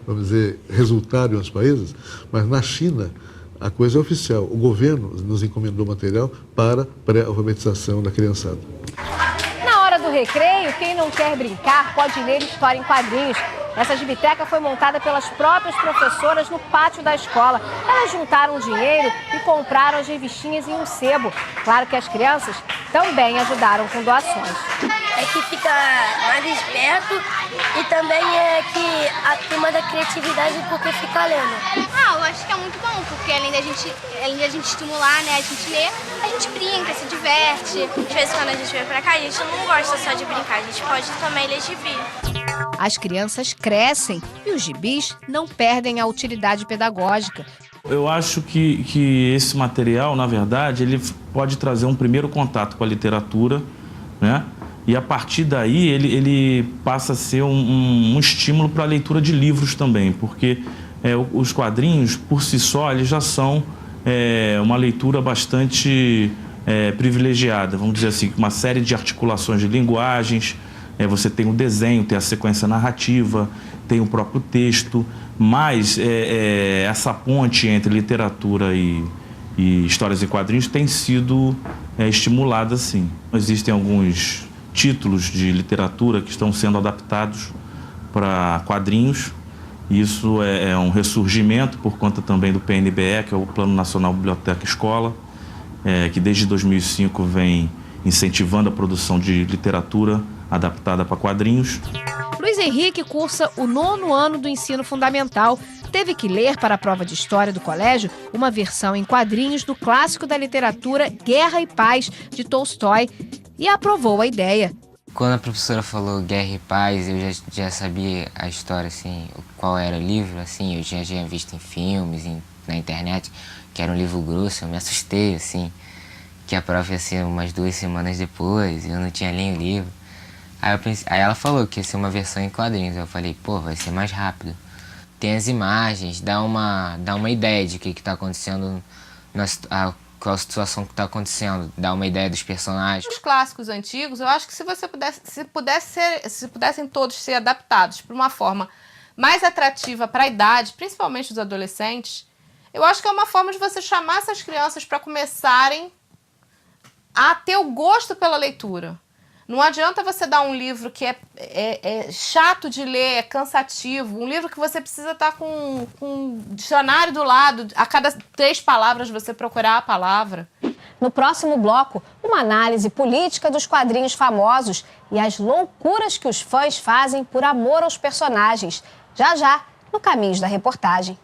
vamos dizer, resultado em outros países, mas na China a coisa é oficial. O governo nos encomendou material para pré-alfabetização da criançada. Na hora do recreio, quem não quer brincar pode ler história em quadrinhos. Essa gibiteca foi montada pelas próprias professoras no pátio da escola. Elas juntaram dinheiro e compraram as revistinhas em um sebo. Claro que as crianças também ajudaram com doações. é que fica mais esperto e também é que tem mais a criatividade porque fica lendo. Eu acho que é muito bom, porque além da gente estimular, né, a gente lê, a gente brinca, se diverte. Às vezes quando a gente vem pra cá, a gente não gosta só de brincar, a gente pode também ler gibi. As crianças crescem e os gibis não perdem a utilidade pedagógica. Eu acho que esse material, na verdade, ele pode trazer um primeiro contato com a literatura, né? E a partir daí ele passa a ser um estímulo para a leitura de livros também, porque os quadrinhos, por si só, eles já são uma leitura bastante privilegiada, vamos dizer assim, uma série de articulações de linguagens. Você tem o desenho, tem a sequência narrativa, tem o próprio texto, mas essa ponte entre literatura e histórias em quadrinhos tem sido estimulada, sim. Existem alguns títulos de literatura que estão sendo adaptados para quadrinhos. Isso é um ressurgimento por conta também do PNBE, que é o Plano Nacional Biblioteca Escola, que desde 2005 vem incentivando a produção de literatura adaptada para quadrinhos. Luiz Henrique cursa o 9º ano do ensino fundamental. Teve que ler para a prova de história do colégio uma versão em quadrinhos do clássico da literatura Guerra e Paz, de Tolstói, e aprovou a ideia. Quando a professora falou Guerra e Paz, eu já sabia a história, assim, qual era o livro, assim, eu já tinha visto em filmes, na internet, que era um livro grosso, eu me assustei, assim, que a prova ia ser umas 2 semanas depois, eu não tinha lido o livro. Aí ela falou que ia ser uma versão em quadrinhos, eu falei, pô, vai ser mais rápido. Tem as imagens, dá uma ideia de o que está acontecendo, qual a situação que está acontecendo, dá uma ideia dos personagens. Os clássicos antigos, eu acho que se pudessem todos ser adaptados para uma forma mais atrativa para a idade, principalmente dos adolescentes, eu acho que é uma forma de você chamar essas crianças para começarem a ter o gosto pela leitura. Não adianta você dar um livro que é chato de ler, é cansativo, um livro que você precisa estar com um dicionário do lado, a cada 3 palavras você procurar a palavra. No próximo bloco, uma análise política dos quadrinhos famosos e as loucuras que os fãs fazem por amor aos personagens. Já, no Caminhos da Reportagem.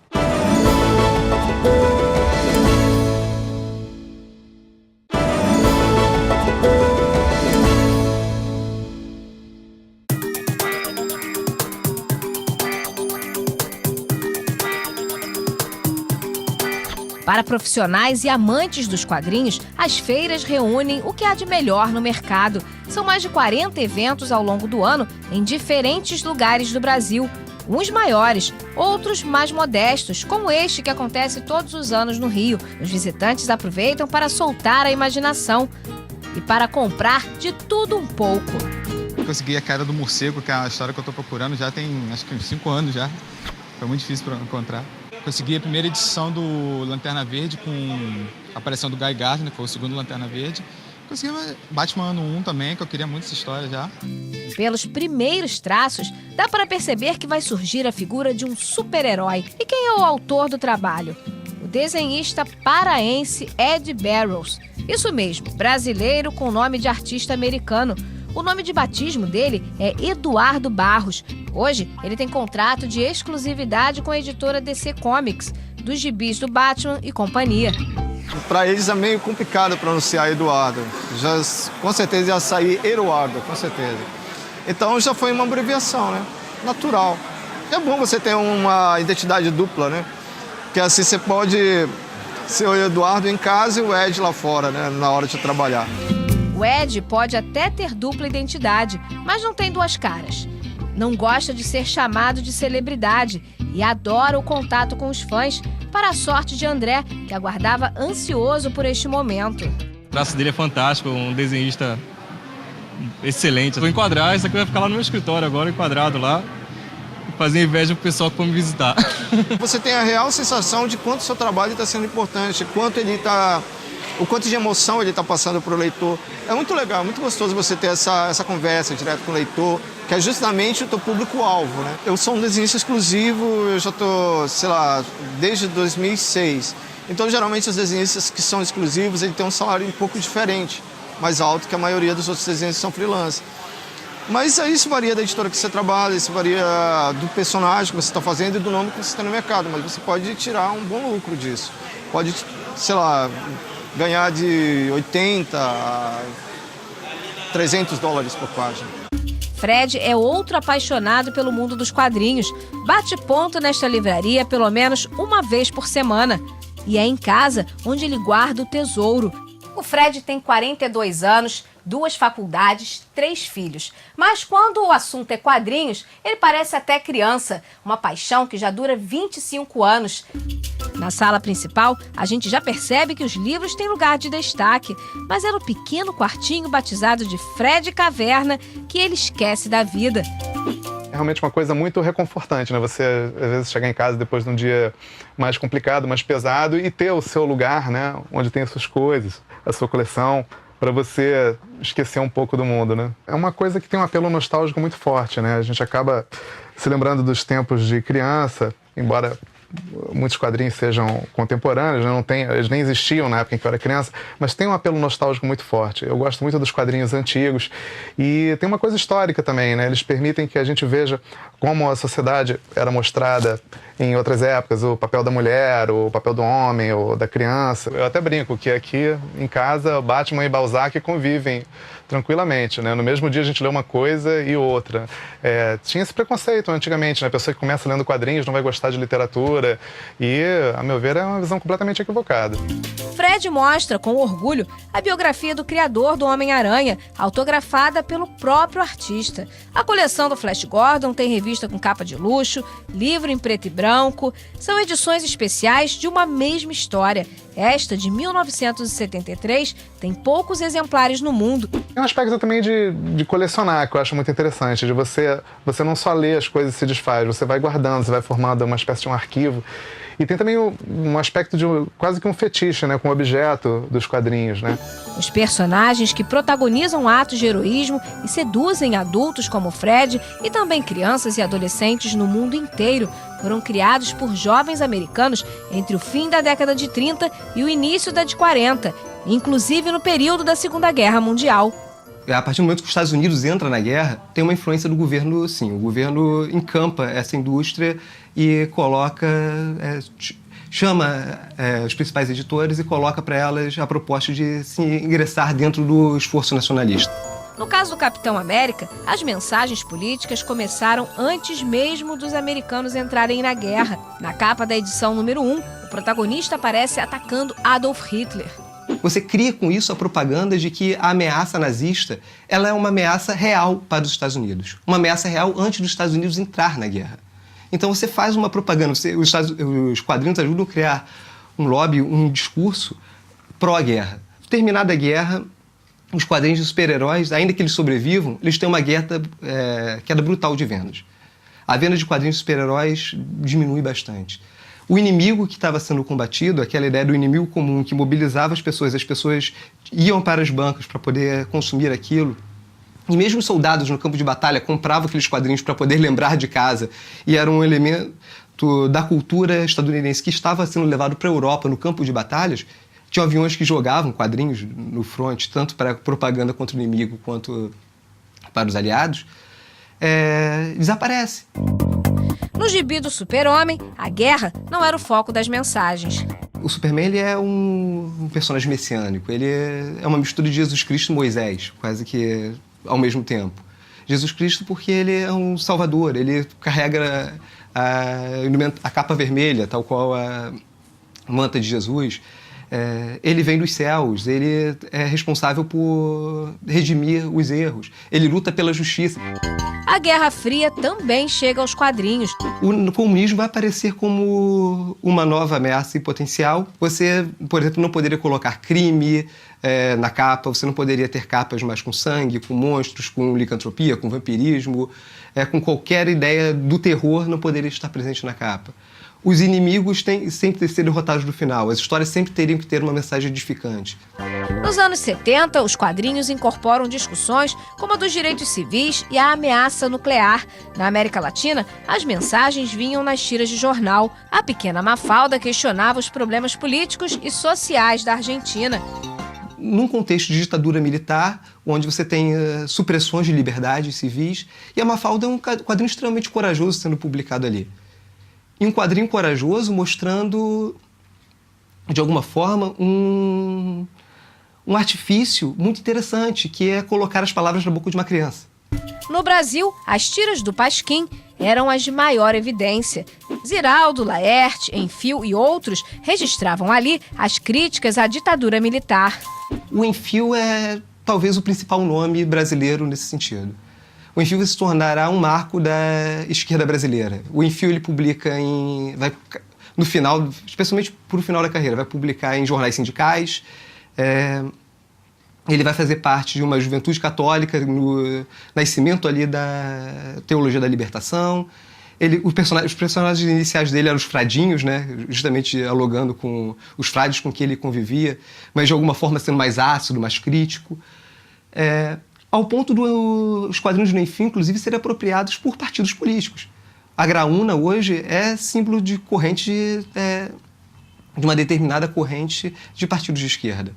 Para profissionais e amantes dos quadrinhos, as feiras reúnem o que há de melhor no mercado. São mais de 40 eventos ao longo do ano em diferentes lugares do Brasil. Uns maiores, outros mais modestos, como este que acontece todos os anos no Rio. Os visitantes aproveitam para soltar a imaginação e para comprar de tudo um pouco. Consegui a Queda do Morcego, que é a história que eu estou procurando, já tem acho que uns 5 anos já. Foi muito difícil para encontrar. Consegui a primeira edição do Lanterna Verde com a aparição do Guy Gardner, que foi o segundo Lanterna Verde. Consegui Batman Ano 1 também, que eu queria muito essa história já. Pelos primeiros traços, dá para perceber que vai surgir a figura de um super-herói. E quem é o autor do trabalho? O desenhista paraense Ed Barrows. Isso mesmo, brasileiro com nome de artista americano. O nome de batismo dele é Eduardo Barros. Hoje, ele tem contrato de exclusividade com a editora DC Comics, dos gibis do Batman e companhia. Para eles é meio complicado pronunciar Eduardo. Com certeza ia sair Eduardo, com certeza. Então já foi uma abreviação, né? Natural. É bom você ter uma identidade dupla, né? Porque assim você pode ser o Eduardo em casa e o Ed lá fora, né? Na hora de trabalhar. O Ed pode até ter dupla identidade, mas não tem 2 caras. Não gosta de ser chamado de celebridade e adora o contato com os fãs, para a sorte de André, que aguardava ansioso por este momento. O traço dele é fantástico, um desenhista excelente. Vou enquadrar, isso aqui vai ficar lá no meu escritório agora, enquadrado lá, e fazer inveja pro pessoal que for me visitar. Você tem a real sensação de quanto o seu trabalho está sendo importante, o quanto de emoção ele está passando para o leitor. É muito legal, muito gostoso você ter essa conversa direto com o leitor, que é justamente o teu público-alvo, né? Eu sou um desenhista exclusivo, eu já estou, sei lá, desde 2006. Então, geralmente, os desenhistas que são exclusivos, ele tem um salário um pouco diferente, mais alto que a maioria dos outros desenhistas que são freelance. Mas isso varia da editora que você trabalha, isso varia do personagem que você está fazendo e do nome que você está no mercado. Mas você pode tirar um bom lucro disso. Pode, sei lá, ganhar de 80 a $300 por página. Fred é outro apaixonado pelo mundo dos quadrinhos. Bate ponto nesta livraria pelo menos uma vez por semana. E é em casa onde ele guarda o tesouro. O Fred tem 42 anos, 2 faculdades, 3 filhos. Mas quando o assunto é quadrinhos, ele parece até criança. Uma paixão que já dura 25 anos. Na sala principal, a gente já percebe que os livros têm lugar de destaque. Mas é no pequeno quartinho batizado de Fred Caverna que ele esquece da vida. É realmente uma coisa muito reconfortante, né? Você, às vezes, chegar em casa depois de um dia mais complicado, mais pesado e ter o seu lugar, né? Onde tem as suas coisas, a sua coleção, para você esquecer um pouco do mundo, né? É uma coisa que tem um apelo nostálgico muito forte, né? A gente acaba se lembrando dos tempos de criança, embora muitos quadrinhos sejam contemporâneos, eles nem existiam na época em que eu era criança, mas tem um apelo nostálgico muito forte. Eu gosto muito dos quadrinhos antigos e tem uma coisa histórica também, né? Eles permitem que a gente veja como a sociedade era mostrada em outras épocas, o papel da mulher, o papel do homem ou da criança. Eu até brinco que aqui em casa Batman e Balzac convivem tranquilamente, né? No mesmo dia a gente lê uma coisa e outra. Tinha esse preconceito antigamente, né? A pessoa que começa lendo quadrinhos não vai gostar de literatura e, a meu ver, é uma visão completamente equivocada. Fred mostra com orgulho a biografia do criador do Homem-Aranha, autografada pelo próprio artista. A coleção do Flash Gordon tem revista com capa de luxo, livro em preto e branco. São edições especiais de uma mesma história. Esta, de 1973, tem poucos exemplares no mundo. Tem um aspecto também de colecionar, que eu acho muito interessante, de você não só ler as coisas e se desfaz, você vai guardando, você vai formando uma espécie de um arquivo. E tem também um aspecto de quase que um fetiche, né, com o objeto dos quadrinhos, né? Os personagens que protagonizam atos de heroísmo e seduzem adultos como Fred e também crianças e adolescentes no mundo inteiro foram criados por jovens americanos entre o fim da década de 30 e o início da de 40, inclusive no período da Segunda Guerra Mundial. A partir do momento que os Estados Unidos entram na guerra, tem uma influência do governo, sim. O governo encampa essa indústria e chama os principais editores e coloca para elas a proposta de se ingressar dentro do esforço nacionalista. No caso do Capitão América, as mensagens políticas começaram antes mesmo dos americanos entrarem na guerra. Na capa da edição número 1, o protagonista aparece atacando Adolf Hitler. Você cria com isso a propaganda de que a ameaça nazista ela é uma ameaça real para os Estados Unidos. Uma ameaça real antes dos Estados Unidos entrar na guerra. Então você faz uma propaganda, os quadrinhos ajudam a criar um lobby, um discurso pró-guerra. Terminada a guerra, os quadrinhos de super-heróis, ainda que eles sobrevivam, eles têm uma queda brutal de vendas. A venda de quadrinhos de super-heróis diminui bastante. O inimigo que estava sendo combatido, aquela ideia do inimigo comum que mobilizava as pessoas iam para as bancas para poder consumir aquilo. E mesmo os soldados no campo de batalha compravam aqueles quadrinhos para poder lembrar de casa. E era um elemento da cultura estadunidense que estava sendo levado para a Europa no campo de batalhas. Tinha aviões que jogavam quadrinhos no front, tanto para propaganda contra o inimigo quanto para os aliados. Desaparece. No gibi do Super-Homem, a guerra não era o foco das mensagens. O Superman ele é um personagem messiânico. Ele é uma mistura de Jesus Cristo e Moisés, quase que ao mesmo tempo. Jesus Cristo porque ele é um salvador, ele carrega a capa vermelha, tal qual a manta de Jesus. Ele vem dos céus, ele é responsável por redimir os erros, ele luta pela justiça. A Guerra Fria também chega aos quadrinhos. O comunismo vai aparecer como uma nova ameaça e potencial. Você, por exemplo, não poderia colocar crime na capa, você não poderia ter capas mais com sangue, com monstros, com licantropia, com vampirismo, com qualquer ideia do terror não poderia estar presente na capa. Os inimigos têm sempre que ser derrotados no final. As histórias sempre teriam que ter uma mensagem edificante. Nos anos 70, os quadrinhos incorporam discussões como a dos direitos civis e a ameaça nuclear. Na América Latina, as mensagens vinham nas tiras de jornal. A pequena Mafalda questionava os problemas políticos e sociais da Argentina. num contexto de ditadura militar, onde você tem supressões de liberdades civis, e a Mafalda é um quadrinho extremamente corajoso sendo publicado ali. E um quadrinho corajoso mostrando, de alguma forma, um artifício muito interessante, que é colocar as palavras na boca de uma criança. No Brasil, as tiras do Pasquim eram as de maior evidência. Ziraldo, Laerte, Enfio e outros registravam ali as críticas à ditadura militar. O Enfio é talvez o principal nome brasileiro nesse sentido. O Enfio se tornará um marco da esquerda brasileira. O Enfio ele publica no final, especialmente para o final da carreira, vai publicar em jornais sindicais. Ele vai fazer parte de uma juventude católica no nascimento ali da teologia da libertação. Os personagens iniciais dele eram os fradinhos, né? Justamente dialogando com os frades com quem ele convivia, mas de alguma forma sendo mais ácido, mais crítico. Ao ponto dos quadrinhos do Enfio, inclusive, serem apropriados por partidos políticos. A Graúna, hoje, é símbolo de corrente, de uma determinada corrente de partidos de esquerda.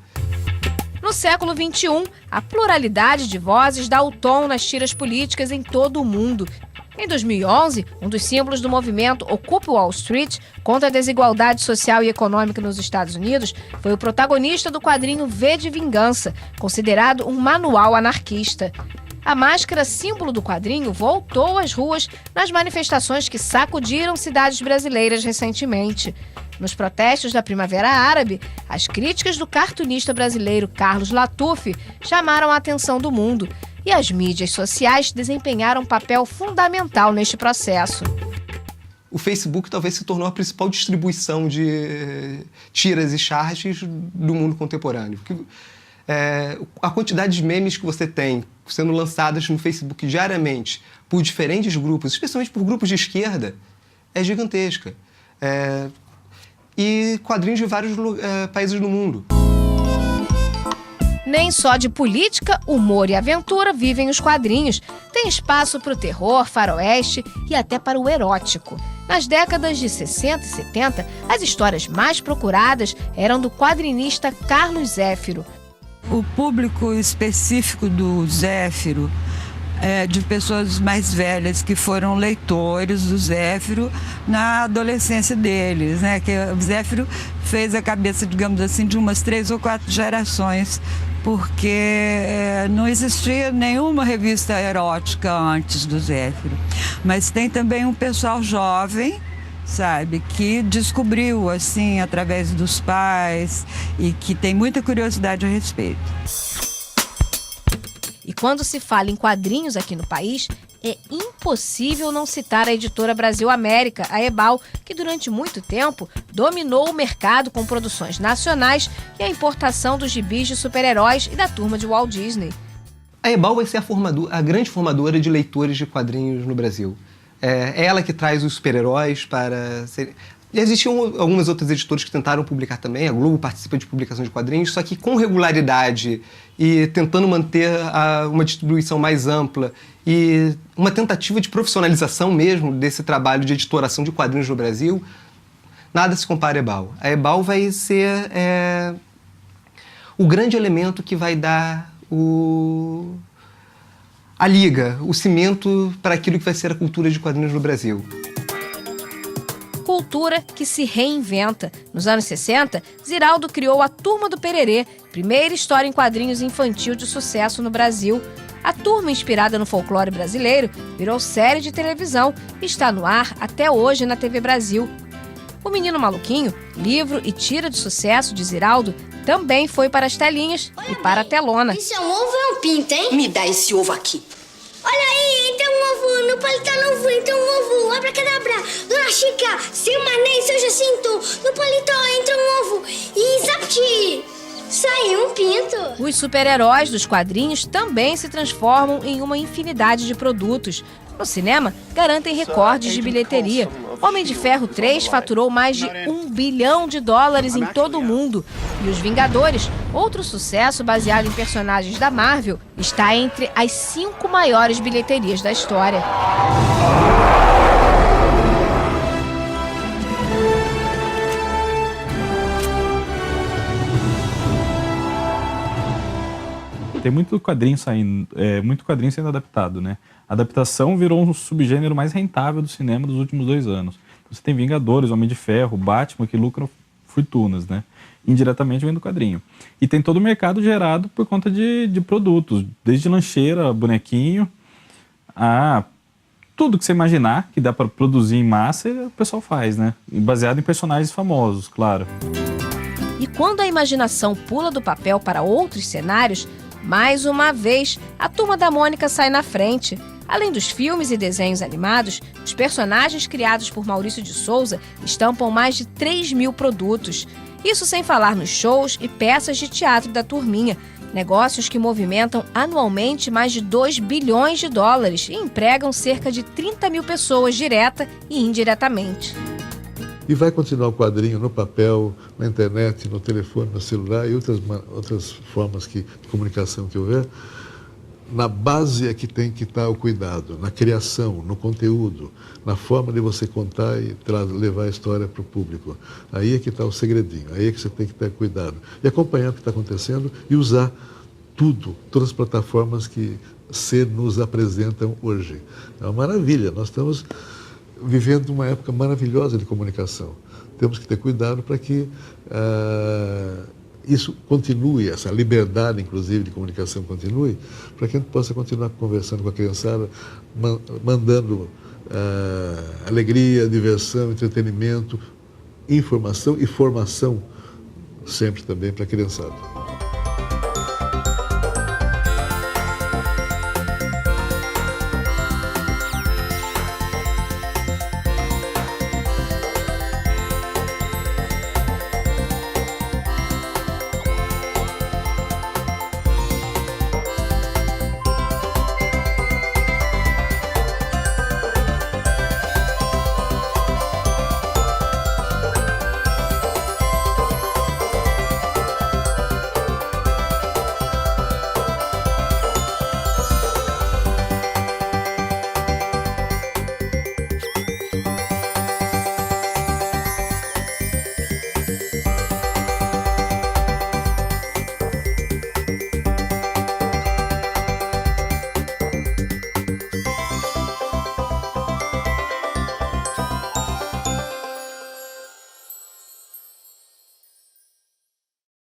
No século XXI, a pluralidade de vozes dá o tom nas tiras políticas em todo o mundo. Em 2011, um dos símbolos do movimento Occupy Wall Street contra a desigualdade social e econômica nos Estados Unidos foi o protagonista do quadrinho V de Vingança, considerado um manual anarquista. A máscara, símbolo do quadrinho, voltou às ruas nas manifestações que sacudiram cidades brasileiras recentemente. Nos protestos da Primavera Árabe, as críticas do cartunista brasileiro Carlos Latuf chamaram a atenção do mundo e as mídias sociais desempenharam um papel fundamental neste processo. O Facebook talvez se tornou a principal distribuição de tiras e charges do mundo contemporâneo. A quantidade de memes que você tem sendo lançadas no Facebook diariamente por diferentes grupos, especialmente por grupos de esquerda, é gigantesca. E quadrinhos de vários países do mundo. Nem só de política, humor e aventura vivem os quadrinhos. Tem espaço para o terror, faroeste e até para o erótico. Nas décadas de 60 e 70, as histórias mais procuradas eram do quadrinista Carlos Zéfiro. O público específico do Zéfiro é de pessoas mais velhas que foram leitores do Zéfiro na adolescência deles, né? Que o Zéfiro fez a cabeça, digamos assim, de umas 3 ou 4 gerações, porque não existia nenhuma revista erótica antes do Zéfiro. Mas tem também um pessoal jovem, sabe, que descobriu, assim, através dos pais e que tem muita curiosidade a respeito. E quando se fala em quadrinhos aqui no país, é impossível não citar a editora Brasil América, a Ebal, que durante muito tempo dominou o mercado com produções nacionais e a importação dos gibis de super-heróis e da turma de Walt Disney. A Ebal vai ser a grande formadora de leitores de quadrinhos no Brasil. É ela que traz os super-heróis para serem... Já existiam algumas outras editoras que tentaram publicar também, a Globo participa de publicação de quadrinhos, só que com regularidade e tentando manter uma distribuição mais ampla e uma tentativa de profissionalização mesmo desse trabalho de editoração de quadrinhos no Brasil, nada se compara à Ebal. A Ebal vai ser o grande elemento que vai dar a liga, o cimento para aquilo que vai ser a cultura de quadrinhos no Brasil. Cultura que se reinventa. Nos anos 60, Ziraldo criou a Turma do Pererê, primeira história em quadrinhos infantil de sucesso no Brasil. A turma, inspirada no folclore brasileiro, virou série de televisão e está no ar até hoje na TV Brasil. O Menino Maluquinho, livro e tira de sucesso de Ziraldo, também foi para as telinhas e para a telona. Isso é um ovo ou é um pinto, hein? Me dá esse ovo aqui. Olha aí, tem um ovo, no paletó novo, entra um ovo, abracadabra, Dona Chica, seu Mané, seu Jacinto, no paletó entra um ovo e zapti, saiu um pinto. Os super-heróis dos quadrinhos também se transformam em uma infinidade de produtos. No cinema, garantem recordes de bilheteria. Homem de Ferro 3 faturou mais de $1 bilhão em todo o mundo. E Os Vingadores, outro sucesso baseado em personagens da Marvel, está entre as 5 maiores bilheterias da história. Tem muito quadrinho sendo adaptado, né? A adaptação virou um subgênero mais rentável do cinema dos últimos 2 anos. Você tem Vingadores, Homem de Ferro, Batman, que lucram fortunas, né? Indiretamente vem do quadrinho. E tem todo o mercado gerado por conta de produtos, desde lancheira, bonequinho, a tudo que você imaginar que dá para produzir em massa, o pessoal faz, né? Baseado em personagens famosos, claro. E quando a imaginação pula do papel para outros cenários, mais uma vez, a Turma da Mônica sai na frente. Além dos filmes e desenhos animados, os personagens criados por Maurício de Souza estampam mais de 3.000 produtos. Isso sem falar nos shows e peças de teatro da Turminha, negócios que movimentam anualmente mais de 2 bilhões de dólares e empregam cerca de 30 mil pessoas direta e indiretamente. E vai continuar o quadrinho no papel, na internet, no telefone, no celular e outras formas de comunicação que houver. Na base é que tem que estar o cuidado, na criação, no conteúdo, na forma de você contar e levar a história para o público. Aí é que está o segredinho, aí é que você tem que ter cuidado. E acompanhar o que está acontecendo e usar todas as plataformas que nos apresentam hoje. É uma maravilha, nós estamos vivendo uma época maravilhosa de comunicação. Temos que ter cuidado para que isso continue, essa liberdade, inclusive, de comunicação continue, para que a gente possa continuar conversando com a criançada, mandando alegria, diversão, entretenimento, informação e formação, sempre também para a criançada.